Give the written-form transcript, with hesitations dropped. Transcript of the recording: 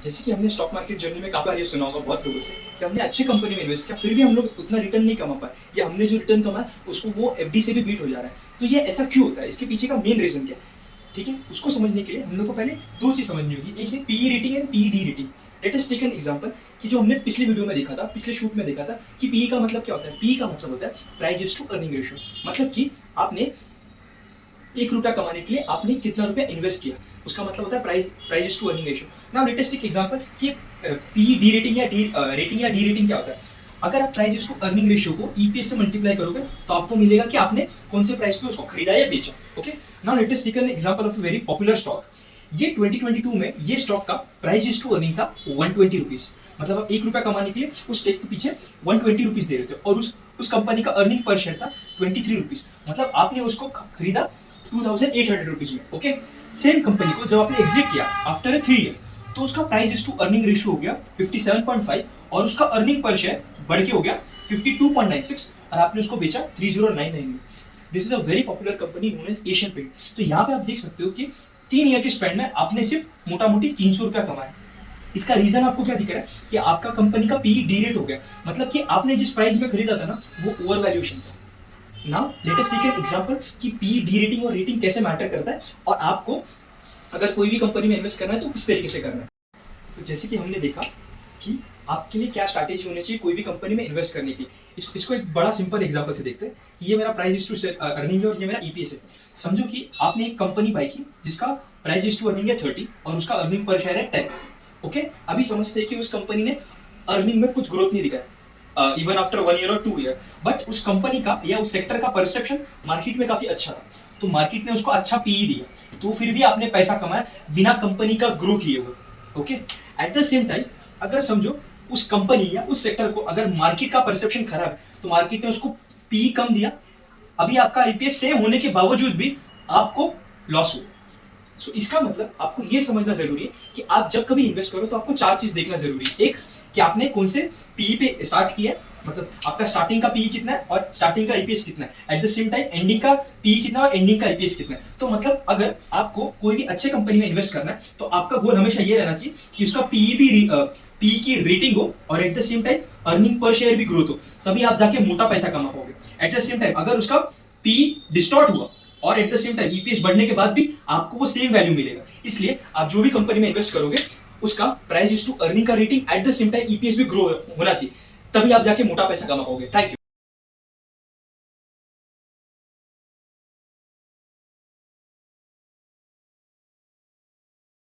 जैसे कि हमने स्टॉक मार्केट जर्नी में काफ़ी बार ये सुना होगा बहुत लोगों से कि हमने अच्छी कंपनी में इन्वेस्ट किया, फिर भी हम लोग उतना रिटर्न नहीं कमा पाए, या हमने जो रिटर्न कमाया उसको वो एफडी से भी बीट हो जा रहा है। तो ये ऐसा क्यों होता है? इसके पीछे का मेन रीज़न क्या है? ठीक है, उसको समझने के लिए हम लोग को पहले 2 चीज़ समझनी होगी। एक है PE rating and PED rating. Let us take an example कि जो हमने पिछली वीडियो में देखा था, पिछले शूट में देखा था कि पीई का मतलब क्या होता है? पीई का मतलब होता है price is to earning ratio. मतलब कि आपने 1 रुपया कमाने के लिए आपने कितना रुपया इन्वेस्ट किया, उसका मतलब होता है price to earning ratio. Now let us take example कि पी डी रेटिंग या डी रेटिंग क्या होता है? अगर आप प्राइस टू अर्निंग रेशियो को ईपीएस से मल्टीप्लाई करोगे तो आपको मिलेगा कि आपने कौन से प्राइस पे उसको खरीदा या बेचा। Okay, now let us take an example of a very popular stock. ये 2022 में ये स्टॉक का प्राइस टू अर्निंग था 120 रुपीज। मतलब आप 1 रुपया कमाने के लिए उस स्टेक के पीछे 120 रुपीज दे रहे थे, और उस कंपनी का अर्निंग पर शेयर था 23 रुपीज। मतलब आपने उसको खरीदा 2800 रुपीज में। ओके, सेम कंपनी को जब आपने एग्जिट किया आफ्टर 3 ईयर, तो उसका प्राइस टू अर्निंग रेशियो हो गया 57.5, और उसका अर्निंग पर शेयर बढ़ के हो गया 52.96, और आपने उसको बेचा 3099 में। This is a very popular company known as Asian paint. तो यहाँ पे आप देख सकते हो कि 3 ईयर के स्पेंड में आपने सिर्फ मोटा मोटी 300 रुपया कमाया। इसका रीजन आपको क्या दिख रहा है कि आपका कंपनी का पीई डी रेट हो गया, मतलब कि आपने जिस प्राइस में खरीदा था ना वो ओवर वैल्यूएशन था। Now let us take an example कि पी डी रेटिंग और रेटिंग कैसे मैटर करता है, और आपको अगर कोई भी कंपनी में इन्वेस्ट करना है तो किस तरीके से करना है। तो जैसे कि हमने देखा कि आपके लिए क्या स्ट्रैटेजी होनी चाहिए कोई भी कंपनी में इन्वेस्ट करने की। इसको एक बड़ा सिंपल एग्जांपल से देखते हैं कि ये मेरा प्राइस टू अर्निंग है और ये मेरा ईपीएस है। समझो कि आपने एक कंपनी बाई की जिसका प्राइस टू अर्निंग है 30 और उसका अर्निंग पर शेयर है 10। ओके, अभी समझते हैं कि उस कंपनी ने अर्निंग में कुछ ग्रोथ नहीं दिखाया इवन आफ्टर 1 ईयर और 2 ईयर, बट उस कंपनी का या उस सेक्टर का परसेप्शन मार्केट में काफी अच्छा था, तो मार्केट ने उसको अच्छा पीई दिया, तो फिर भी आपने पैसा कमाया बिना कंपनी का ग्रो किए हुए। Okay, at the same time अगर समझो उस कंपनी या उस सेक्टर को अगर मार्केट का परसेप्शन खराब है तो मार्केट ने उसको पीई कम दिया, अभी आपका आईपीएस सेम होने के बावजूद भी आपको लॉस हुआ। सो इसका मतलब आपको ये समझना जरूरी है कि आप जब कभी इन्वेस्ट करो तो आपको 4 चीज देखना जरूरी है। एक, कि आपने कौन से पीई पे स्टार्ट किया, मतलब आपका स्टार्टिंग का पीई कितना है और स्टार्टिंग का ईपीएस कितना है, at the same time ending का पीई कितना है और एंडिंग का ईपीएस कितना है। तो मतलब अगर आपको कोई भी अच्छे कंपनी में इन्वेस्ट करना है तो आपका गोल हमेशा ये रहना चाहिए कि उसका पीई की रेटिंग हो और at the same time earning per share भी ग्रोथ हो, तभी आप जाके मोटा पैसा कमा पाओगे। एट द सेम टाइम अगर उसका पीई डिस्टॉर्ट हुआ और at the same time EPS बढ़ने के बाद भी आपको वो सेम वैल्यू मिलेगा। इसलिए आप जो भी कंपनी में इन्वेस्ट करोगे उसका प्राइस टू अर्निंग का rating at the same time EPS भी ग्रो होना चाहिए, तभी आप जाके मोटा पैसा कमा पाओगे। Thank you.